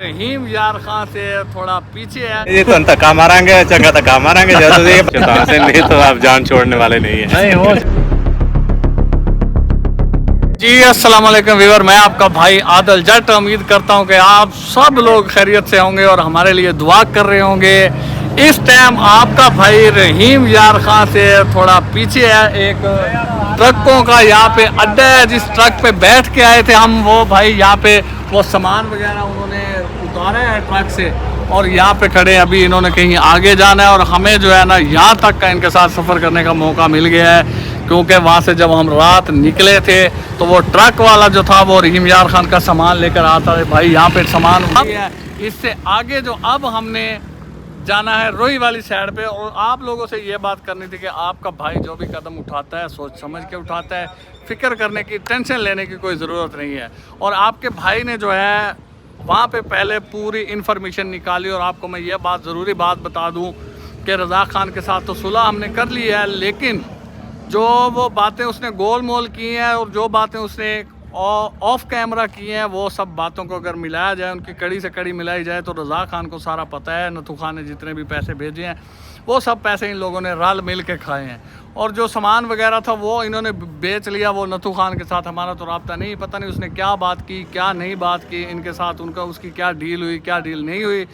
रहीम यार खान से थोड़ा पीछे है। ये तो धक्का मारेंगे, जगह धक्का मारेंगे जैसे से नहीं तो आप जान छोड़ने वाले नहीं है। नहीं हो जी अस्सलाम वालेकुम व्यूअर, मैं आपका भाई आदिल जट उम्मीद करता हूं कि आप सब लोग खैरियत से होंगे और हमारे लिए दुआ कर रहे होंगे। इस टाइम आपका भाई रहीम यार खान से थोड़ा पीछे है। एक ट्रकों का यहाँ पे अड्डा है, जिस ट्रक पे बैठ के आए थे हम, वो भाई यहाँ पे वो सामान वगैरह उन्होंने उतारा है ट्रक से और यहाँ पे खड़े हैं। अभी इन्होंने कहीं आगे जाना है और हमें जो है ना यहाँ तक का इनके साथ सफ़र करने का मौका मिल गया है, क्योंकि वहाँ से जब हम रात निकले थे तो वो ट्रक वाला जो था वो रहीम यार खान का सामान लेकर आता है। भाई यहाँ पे सामान है। इससे आगे जो अब हमने जाना है रोही वाली साइड पे, और आप लोगों से ये बात करनी थी कि आपका भाई जो भी कदम उठाता है सोच समझ के उठाता है, फिक्र करने की, टेंशन लेने की कोई ज़रूरत नहीं है। और आपके भाई ने जो है वहाँ पे पहले पूरी इन्फॉर्मेशन निकाली, और आपको मैं ये बात ज़रूरी बात बता दूँ कि रज़ा खान के साथ तो सुलह हमने कर ली है, लेकिन जो वो बातें उसने गोल मोल की हैं और जो बातें उसने ऑफ कैमरा की हैं, वो सब बातों को अगर मिलाया जाए, उनकी कड़ी से कड़ी मिलाई जाए, तो रज़ा खान को सारा पता है। नथू खान ने जितने भी पैसे भेजे हैं वो सब पैसे इन लोगों ने रल मिल के खाए हैं, और जो सामान वगैरह था वो इन्होंने बेच लिया। वो नथू खान के साथ हमारा तो रब्ता नहीं, पता नहीं उसने क्या बात की क्या नहीं बात की इनके साथ, उनका उसकी क्या डील हुई क्या डील नहीं हुई।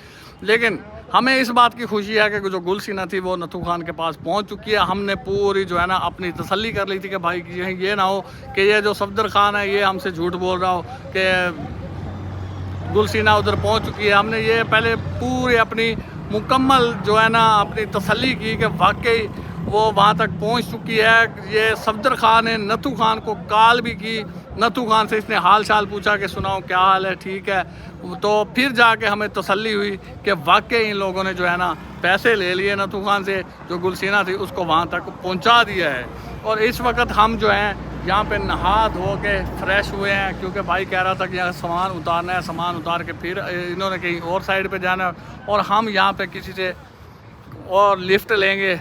लेकिन हमें इस बात की खुशी है कि जो गुलसीना थी वो नथू खान के पास पहुंच चुकी है। हमने पूरी जो है ना अपनी तसल्ली कर ली थी कि भाई ये ना हो कि ये जो सफदर खान है ये हमसे झूठ बोल रहा हो कि गुलसीना उधर पहुंच चुकी है। हमने ये पहले पूरी अपनी मुकम्मल जो है ना अपनी तसल्ली की कि वाकई वो वहाँ तक पहुँच चुकी है। ये सफदर खान ने नथू खान को कॉल भी की, नथू खान से इसने हाल चाल पूछा कि सुनाओ क्या हाल है, ठीक है। तो फिर जाके हमें तसल्ली हुई कि वाकई इन लोगों ने जो है ना पैसे ले लिए नथू खान से, जो गुलसीना थी उसको वहाँ तक पहुँचा दिया है। और इस वक्त हम जो हैं यहाँ पे नहा धो के फ्रेश हुए हैं, क्योंकि भाई कह रहा था कि यहाँ सामान उतारना है, सामान उतार के फिर इन्होंने कहीं और साइड पे जाना है, और हम यहाँ पे किसी से और लिफ्ट लेंगे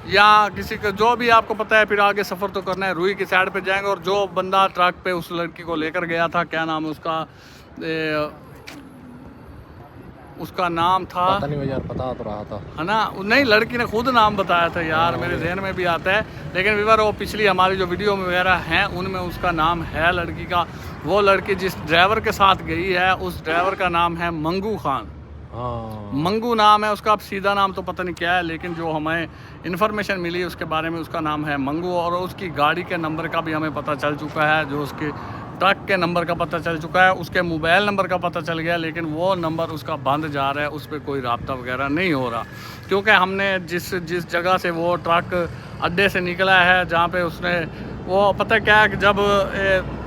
या किसी का जो भी आपको पता है, फिर आगे सफ़र तो करना है। रूही की साइड पे जाएंगे, और जो बंदा ट्रक पे उस लड़की को लेकर गया था, क्या नाम है उसका, उसका नाम था पता नहीं यार, पता तो रहा था है ना, नहीं लड़की ने खुद नाम बताया था यार, मेरे जहन में भी आता है, लेकिन विवर वो पिछली हमारी जो वीडियो वगैरह हैं उनमें उसका नाम है लड़की का। वो लड़की जिस ड्राइवर के साथ गई है उस ड्राइवर का नाम है मंगू खान। मंगू नाम है उसका, अब सीधा नाम तो पता नहीं क्या है, लेकिन जो हमें इन्फॉर्मेशन मिली उसके बारे में उसका नाम है मंगू। और उसकी गाड़ी के नंबर का भी हमें पता चल चुका है, जो उसके ट्रक के नंबर का पता चल चुका है, उसके मोबाइल नंबर का पता चल गया, लेकिन वो नंबर उसका बंद जा रहा है, उस पर कोई रब्ता वगैरह नहीं हो रहा, क्योंकि हमने जिस जगह से वो ट्रक अड्डे से निकला है, जहाँ पे उसने वो पता क्या है कि जब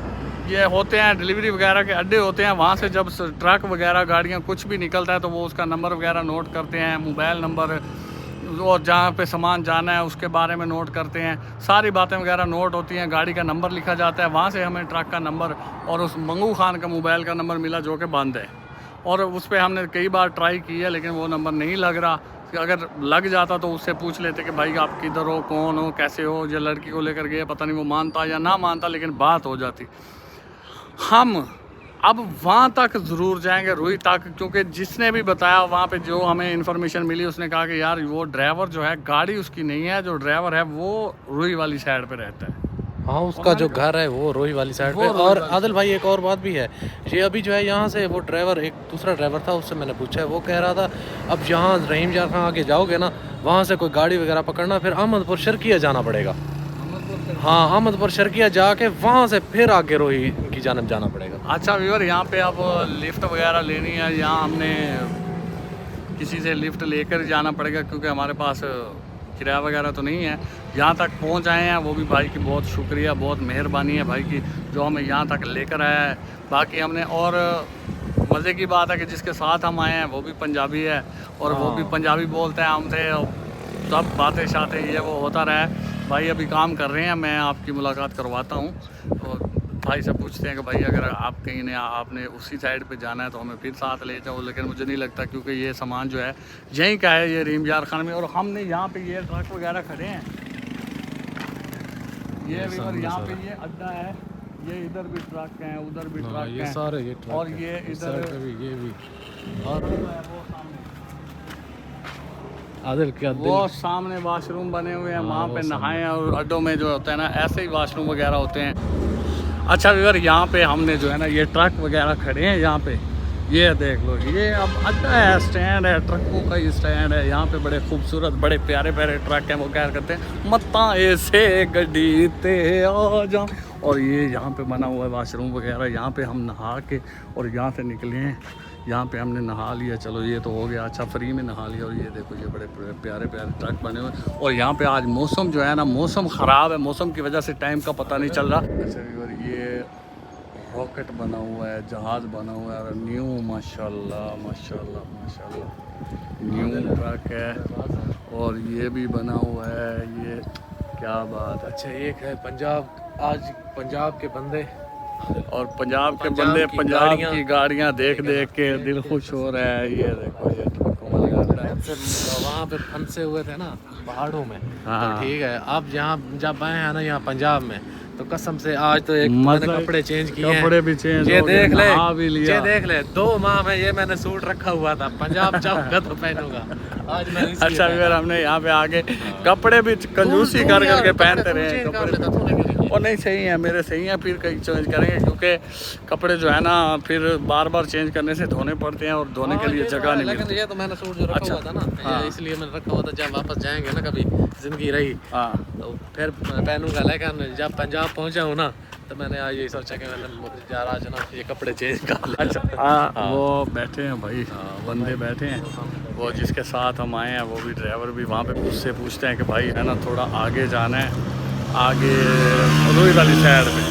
ये होते हैं डिलीवरी वगैरह के अड्डे होते हैं, वहाँ से जब ट्रक वगैरह गाड़ियाँ कुछ भी निकलता है तो वो उसका नंबर वगैरह नोट करते हैं, मोबाइल नंबर, और जहाँ पे सामान जाना है उसके बारे में नोट करते हैं, सारी बातें वगैरह नोट होती हैं, गाड़ी का नंबर लिखा जाता है। वहाँ से हमें ट्रक का नंबर और उस मंगू खान का मोबाइल का नंबर मिला, जो कि बंद है, और उस पर हमने कई बार ट्राई की है, लेकिन वो नंबर नहीं लग रहा। अगर लग जाता तो उससे पूछ लेते कि भाई आप किधर हो, कौन हो, कैसे हो, ये लड़की को लेकर गए, पता नहीं वो मानता या ना मानता, लेकिन बात हो जाती। हम अब वहाँ तक ज़रूर जाएंगे, रूही तक, क्योंकि जिसने भी बताया वहाँ पे जो हमें इन्फॉर्मेशन मिली उसने कहा कि यार वो ड्राइवर जो है गाड़ी उसकी नहीं है, जो ड्राइवर है वो रूही वाली साइड पे रहता है। हाँ, उसका जो घर है वो रोही वाली साइड पे। और आदिल भाई एक और बात भी है, ये अभी जो है यहाँ से वो ड्राइवर, एक दूसरा ड्राइवर था, उससे मैंने पूछा है, वो कह रहा था अब यहाँ रहीम यार खान आगे जाओगे ना, वहाँ से कोई गाड़ी वगैरह पकड़ना, फिर अहमदपुर शर्किया जाना पड़ेगा। हाँ, अहमदपुर शर्किया जाके वहाँ से फिर आगे रोही की जानब जाना पड़ेगा। अच्छा व्यूअर, यहाँ पे अब लिफ्ट वगैरह लेनी है, यहाँ हमने किसी से लिफ्ट लेकर जाना पड़ेगा, क्योंकि हमारे पास किराया वगैरह तो नहीं है। यहाँ तक पहुँच आए हैं, वो भी भाई की बहुत शुक्रिया, बहुत मेहरबानी है भाई की, जो हमें यहाँ तक लेकर आया है। बाकी हमने, और मज़े की बात है कि जिसके साथ हम आए हैं वो भी पंजाबी है, और वो भी पंजाबी बोलते हैं हमसे, सब बातें शातें ये वो होता रहा है। भाई अभी काम कर रहे हैं, मैं आपकी मुलाकात करवाता हूँ, और भाई से पूछते हैं कि भाई अगर आप कहीं ने आपने उसी साइड पे जाना है तो हमें फिर साथ ले जाओ, लेकिन मुझे नहीं लगता, क्योंकि ये सामान जो है यहीं का है, ये रहीम यार खान में। और हमने यहाँ पे ये ट्रक वगैरह खड़े हैं, ये यहाँ पे ये अड्डा है, ये इधर भी ट्रक हैं, उधर भी ट्रक ये हैं, सारे ये ट्रक और हैं। ये इस इधर साइड पे भी, ये भी। और वो सामने आदिल क्या वो सामने वॉशरूम बने हुए हैं, हाँ, वहाँ वो पे सामने। नहाएं। और अड्डों में जो होता है ना ऐसे ही वॉशरूम वगैरह होते हैं। अच्छा व्यूअर, यहाँ पे हमने जो है ना ये ट्रक वगैरह खड़े हैं यहाँ पे, ये देख लो, ये अब अड्डा है, स्टैंड है, ट्रकों का ही स्टैंड है। यहाँ पे बड़े खूबसूरत बड़े प्यारे प्यारे ट्रक हैं। वो क्या करते हैं, मत्ता ऐसे गड्डी ते आ जा। और ये यहाँ पे बना हुआ है वॉशरूम वगैरह, यहाँ पे हम नहा के और यहाँ से निकले हैं। यहाँ पे हमने नहा लिया, चलो ये तो हो गया, अच्छा फ्री में नहा लिया। और ये देखो ये बड़े प्यारे प्यारे ट्रक बने हुए हैं। और यहाँ पे आज मौसम जो है ना, मौसम ख़राब है, मौसम की वजह से टाइम का पता नहीं चल रहा। अच्छा व्यूअर, ये रॉकेट बना हुआ है, जहाज़ बना हुआ है, न्यू माशाल्लाह माशाल्लाह माशाल्लाह न्यू ट्रक है। और ये भी बना हुआ है, ये क्या बात है। अच्छा, एक है पंजाब, आज पंजाब के बंदे और पंजाब के पंजाब बंदे की पंजाब गाड़ियाँ की गाड़ियाँ देख देख के दिल खुश हो रहा है। ये देखो ये ट्रकों में लगा रहा है। वहाँ पे फंसे हुए थे ना पहाड़ों में, हाँ। तो ठीक है। अब यहाँ जब आए हैं ना यहाँ पंजाब में, तो कसम से आज तो एक मजा- मैंने कपड़े चेंज किए हैं। कपड़े भी चेंज ये हो गए, देख ले, नहा भी लिया। ये देख ले, 2 माह में ये मैंने सूट रखा हुआ था, पंजाब जाऊंगा तो पहनूंगा। आज मैं इसलिए अच्छा पहना। फिर हमने यहाँ पे आगे कपड़े भी कंजूसी तू कर यार, करके कपड़े पहनते तू रहे चेंज कर कपड़े। लेता, तूने क्यों नहीं किया? और नहीं सही है, मेरे सही हैं, फिर कहीं चेंज करेंगे, क्योंकि कपड़े जो है ना फिर बार बार चेंज करने से धोने पड़ते हैं और धोने के हाँ, लिए ये तो जगह है, नहीं लेकिन मिलती। ये तो मैंने सूट जो रखा अच्छा, हुआ था ना, हाँ। ये इसलिए मैंने रखा हुआ था, जब वापस जाएंगे ना कभी जिंदगी रही हाँ तो फिर पहनूंगा। लेकिन जब पंजाब पहुंचा हूँ ना, तो मैंने आज ये सोचा कि मैंने यार आज ना ये कपड़े चेंज कर ले। अच्छा हाँ, वो बैठे हैं भाई, बंदे बैठे हैं, वो जिसके साथ हम आए हैं वो भी ड्राइवर भी वहाँ पे उससे पूछते हैं कि भाई है ना थोड़ा आगे जाना है, आगे रोई वाली साइड पे,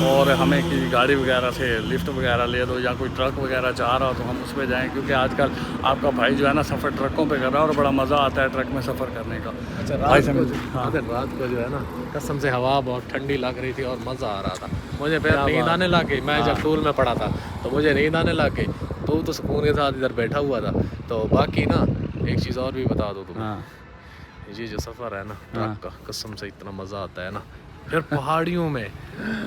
और हमें किसी गाड़ी वगैरह से लिफ्ट वगैरह ले दो, या कोई ट्रक वगैरह जा रहा हो तो हम उस पर जाएँ, क्योंकि आजकल आपका भाई जो है ना सफ़र ट्रकों पे कर रहा है और बड़ा मज़ा आता है ट्रक में सफ़र करने का। अच्छा, भाई रात को हाँ। रात को जो है ना कसम से हवा बहुत ठंडी लग रही थी और मज़ा आ रहा था मुझे। फिर क्या नींद बात। आने लग गई। मैं हाँ। जब टूल में पड़ा था तो मुझे नींद आने लग गई, तो सुकून के साथ इधर बैठा हुआ था। तो बाकी ना एक चीज़ और भी बता दो तुम्हें, हाँ ये जो सफ़र है ना हाँ। ट्रक का, कसम से इतना मज़ा आता है ना, फिर पहाड़ियों में,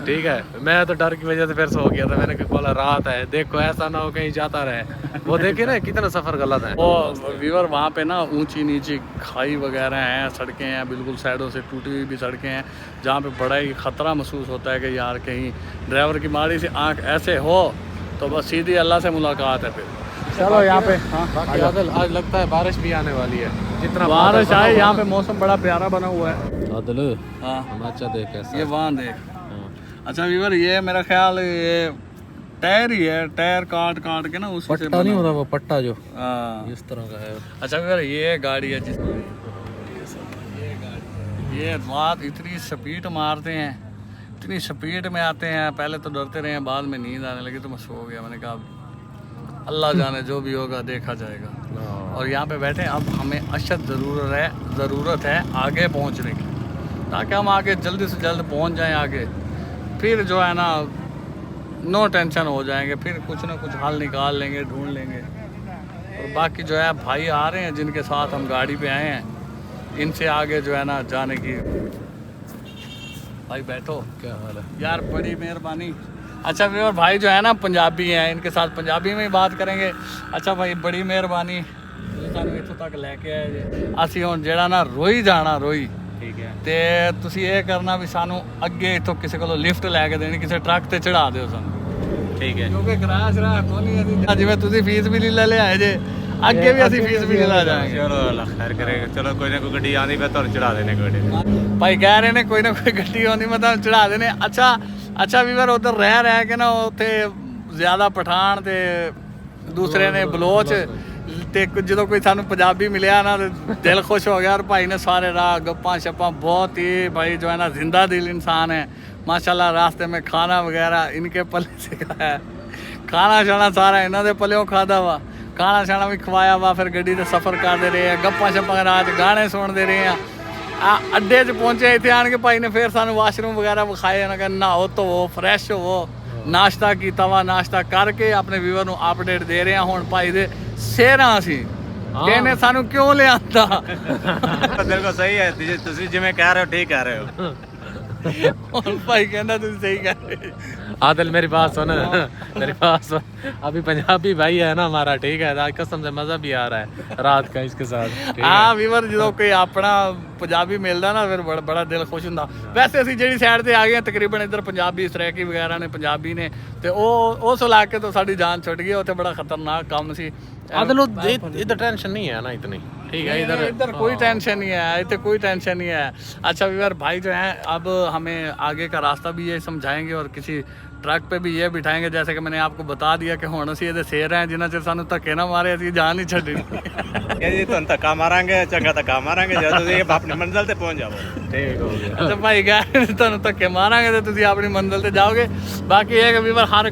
ठीक है। मैं तो डर की वजह से फिर सो गया था, मैंने बोला रात है, देखो ऐसा ना हो कहीं जाता रहे। वो देखे ना कितना सफ़र गलत है। वो व्यूअर वहाँ पे ना ऊंची नीची खाई वगैरह हैं, सड़कें हैं, बिल्कुल साइडों से टूटी हुई भी सड़कें हैं, जहाँ पे बड़ा ही ख़तरा महसूस होता है कि यार कहीं ड्राइवर की माड़ी सी आंख ऐसे हो तो बस सीधी अल्लाह से मुलाकात है। फिर चलो यहाँ पे बाकी आदिल, आज लगता है बारिश भी आने वाली है। जितना बारिश आए, यहाँ पे मौसम बड़ा प्यारा बना हुआ है। आदिल हाँ हिमाचल देख कैसा ये वहाँ देख। हाँ। अच्छा व्यूअर, ये मेरा ख्याल ये टायर ही है, टायर काट काट के ना उसी से पट्टा नहीं होता वो पट्टा जो हाँ। इस तरह का है। अच्छा व्यूअर, ये गाड़ी है जिसमें ये रात इतनी स्पीड मारते हैं, इतनी स्पीड में आते हैं। पहले तो डरते रहे हैं, बाद में नींद आने लगी तो मैं सो गया। मैंने कहा अल्लाह जाने जो भी होगा देखा जाएगा। और यहाँ पे बैठे हैं, अब हमें अशद ज़रूरत है आगे पहुँचने की, ताकि हम आगे जल्दी से जल्द पहुँच जाएं आगे। फिर जो है ना नो टेंशन हो जाएंगे, फिर कुछ ना कुछ हल निकाल लेंगे, ढूंढ लेंगे। और बाकी जो है भाई आ रहे हैं जिनके साथ हम गाड़ी पे आए हैं, इनसे आगे जो है ना जाने की। भाई बैठो, क्या हाल है यार बड़ी मेहरबानी। अच्छा व्यूअर, भाई जो है ना पंजाबी हैं, इनके साथ पंजाबी में ही बात करेंगे। अच्छा भाई बड़ी मेहरबानी, ਸਾਨੂੰ ਇੱਥੋਂ ਤੱਕ ਲੈ ਕੇ ਆਏ ਜੇ। ਅਸੀਂ ਹੁਣ ਜਿਹੜਾ ਨਾ ਰੋਈ ਜਾਣਾ, ਰੋਈ ठीक है। ਤੇ ਤੁਸੀਂ ਇਹ ਕਰਨਾ ਵੀ ਸਾਨੂੰ ਅੱਗੇ ਇੱਥੋਂ ਕਿਸੇ ਕੋਲੋਂ ਲਿਫਟ ਲੈ ਕੇ ਦੇਣੀ, ਕਿਸੇ ਟਰੱਕ ਤੇ ਚੜਾ ਦਿਓ ਸਾਨੂੰ, ठीक है। ਕਿਉਂਕਿ ਕਿਰਾਇਆ ਸ਼ਰਾਇਆ ਕੋਈ ਨਹੀਂ ਅਸੀਂ ਜਿਵੇਂ ਤੁਸੀਂ ਫੀਸ ਵੀ ਨਹੀਂ ਲੈ ਲਿਆਏ ਜੇ, ਅੱਗੇ ਵੀ ਅਸੀਂ ਫੀਸ ਵੀ ਨਹੀਂ ਲੈ ਜਾਵਾਂਗੇ। ਚਲੋ ਅੱਲਾ ਖੈਰ ਕਰੇ, ਚਲੋ ਕੋਈ ਨਾ ਕੋਈ ਗੱਡੀ ਆਂਦੀ ਫਿਰ ਤੁਹਾਨੂੰ ਚੜਾ ਦੇਣੇ ਕੋਈ। ਭਾਈ ਕਹਿ ਰਹੇ ਨੇ ਕੋਈ ਨਾ ਕੋਈ ਗੱਡੀ ਆਉਂਦੀ ਮੈਂ ਤੁਹਾਨੂੰ ਚੜਾ ਦੇਣੇ। ਅੱਛਾ ਵੀਰ, ਉਧਰ ਰਹਿ ਕੇ ਨਾ ਉੱਥੇ ਜ਼ਿਆਦਾ ਪਠਾਨ ਤੇ ਦੂਸਰੇ ਨੇ ਬਲੋਚ, ਤੇ ਜਦੋਂ ਕੋਈ ਸਾਨੂੰ ਪੰਜਾਬੀ ਮਿਲਿਆ ਨਾ ਦਿਲ ਖੁਸ਼ ਹੋ ਗਿਆ। और भाई ने सारे राह गप्पा शप्पा, बहुत ही भाई जो है ना जिंदा दिल इंसान है माशाल्लाह। रास्ते में खाना वगैरह इनके पले से खाया, खाना शाना सारा इन्हों के पल्यों खादा वा, खाना शाना भी खवाया वा। फिर गड्डी से सफ़र करते रहे, गप्पा शप्पा रात गाने सुनते रहे हैं। अड्डे च पहुंचे, इतने आन के भाई ने फिर सानू वाशरूम वगैरह विखाए, ना नहाओ धोवो फ्रैश होवो, नाश्ता किया वा, नाश्ता करके अपने व्यूअर ਨੂੰ अपडेट दे रहे हैं। ਹੁਣ ਭਾਈ ਦੇ ਸ਼ੇਰਾਂ ਸੀ कहने सानू क्यों ले आता। ਬਿਲਕੁਲ ਸਹੀ ਹੈ, ਤੁਸੀਂ ਜਿਵੇਂ ਕਹਿ ਰਹੇ ਹੋ ਠੀਕ ਕਹਿ ਰਹੇ ਹੋ। और भाई कहना तुम सही कह रहे। आदिल मेरी बात सुन, मेरी बात सुन, अभी पंजाबी भाई है ना हमारा, ठीक है, आज कसम से मजा भी आ रहा है रात का इसके साथ, ठीक है। हाँ ਵੀਵਰ ਜਦੋਂ ਕੋਈ ਆਪਣਾ ਪੰਜਾਬੀ ਮਿਲਦਾ ਨਾ ਫਿਰ ਬੜਾ ਦਿਲ ਖੁਸ਼ ਹੁੰਦਾ। ਵੈਸੇ ਅਸੀਂ ਜਿਹੜੀ ਸਾਈਡ ਤੇ ਆ ਗਏ ਤਕਰੀਬਨ ਇੱਧਰ ਪੰਜਾਬੀ ਸਰੈਕੀ ਵਗੈਰਾ ਨੇ, ਪੰਜਾਬੀ ਨੇ, ਤੇ ਉਹ ਉਸ ਇਲਾਕੇ ਤੋਂ ਸਾਡੀ ਜਾਨ ਛੁੱਟ ਗਈ। ਉੱਥੇ ਬੜਾ ਖਤਰਨਾਕ ਕੰਮ ਸੀ। आदिल इधर टेंशन नहीं है ना इतनी, ठीक है, इधर कोई टेंशन नहीं है, इधर कोई टेंशन नहीं है। अच्छा वीवर भाई जो है अब हमें आगे का रास्ता भी ये समझाएंगे और किसी ट्रक पे भी ये बिठाएंगे। जैसे कि मैंने आपको बता दिया कि हुण असीं इहदे शेर हैं, जिन्ना चिर सानू धक्के ना मारे असीं जान नहीं छड्डनी। ਜੀ ਤੁਹਾਨੂੰ ਧੱਕਾ ਮਾਰਾਂਗੇ, ਚੰਗਾ ਧੱਕਾ ਮਾਰਾਂਗੇ, ਜਦੋਂ ਤੁਸੀਂ ਆਪਣੀ ਮੰਜ਼ਿਲ ਤੇ ਪਹੁੰਚ ਜਾਵੋ। ठीक हो गया। अच्छा भाई कह ਤੁਹਾਨੂੰ ਧੱਕੇ ਮਾਰਾਂਗੇ ਤੇ ਤੁਸੀਂ ਆਪਣੀ ਮੰਜ਼ਿਲ ਤੇ ਜਾਓਗੇ। बाकी ये है कि वीवर हर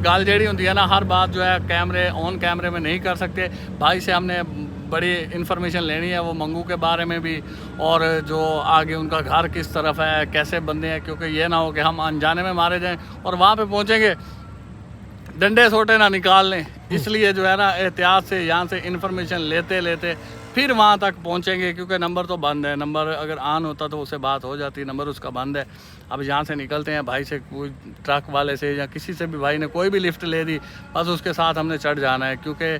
गल जेड़ी हुंदी है ना, हर बात जो है कैमरे ऑन कैमरे में नहीं कर सकते। भाई से हमने बड़ी इन्फॉर्मेशन लेनी है, वो मंगू के बारे में भी, और जो आगे उनका घर किस तरफ है, कैसे बंदे हैं, क्योंकि ये ना हो कि हम अनजाने में मारे जाएं और वहाँ पे पहुँचेंगे डंडे सोटे ना निकाल लें। इसलिए जो है ना एहतियात से यहाँ से इन्फॉर्मेशन लेते लेते फिर वहाँ तक पहुँचेंगे, क्योंकि नंबर तो बंद है। नंबर अगर ऑन होता तो उससे बात हो जाती, नंबर उसका बंद है। अब यहाँ से निकलते हैं, भाई से कोई ट्रक वाले से या किसी से भी, भाई ने कोई भी लिफ्ट ले दी, बस उसके साथ हमने चढ़ जाना है, क्योंकि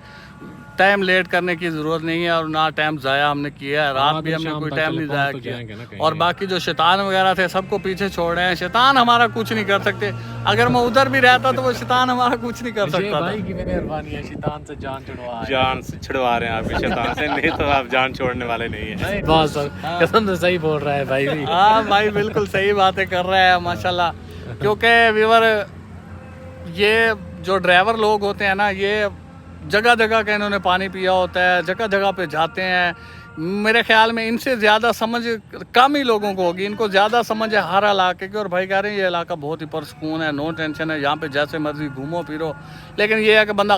टाइम लेट करने की ज़रूरत नहीं है और ना टाइम ज़ाया हमने किया है। रात भी हमने कोई टाइम नहीं ज़ाया किया। और बाकी जो शैतान वगैरह थे सबको पीछे छोड़ रहे हैं। शैतान हमारा कुछ नहीं कर सकते। अगर मैं उधर भी रहता तो वो शैतान हमारा कुछ नहीं कर सकता। भाई की मेहरबानी है, शैतान से जान छुड़वा, जान से छुड़वा रहे हैं आप शैतान से, नहीं तो आप जान छोड़ने वाले नहीं है। बस कसम से सही बोल रहा है भाई भी। हाँ भाई बिल्कुल सही बातें कर रहा है माशाल्लाह। क्योंकि व्यूअर ये जो ड्राइवर लोग होते हैं ना, ये जगह जगह का इन्होंने पानी पिया होता है, जगह जगह पे जाते हैं। मेरे ख्याल में इनसे ज़्यादा समझ कम ही लोगों को होगी, इनको ज़्यादा समझ है हर इलाके की। और भाई कह रहे हैं ये इलाका बहुत ही पुरसकून है, नो टेंशन है, यहाँ पे जैसे मर्जी घूमो फिरो। लेकिन ये है कि बंदा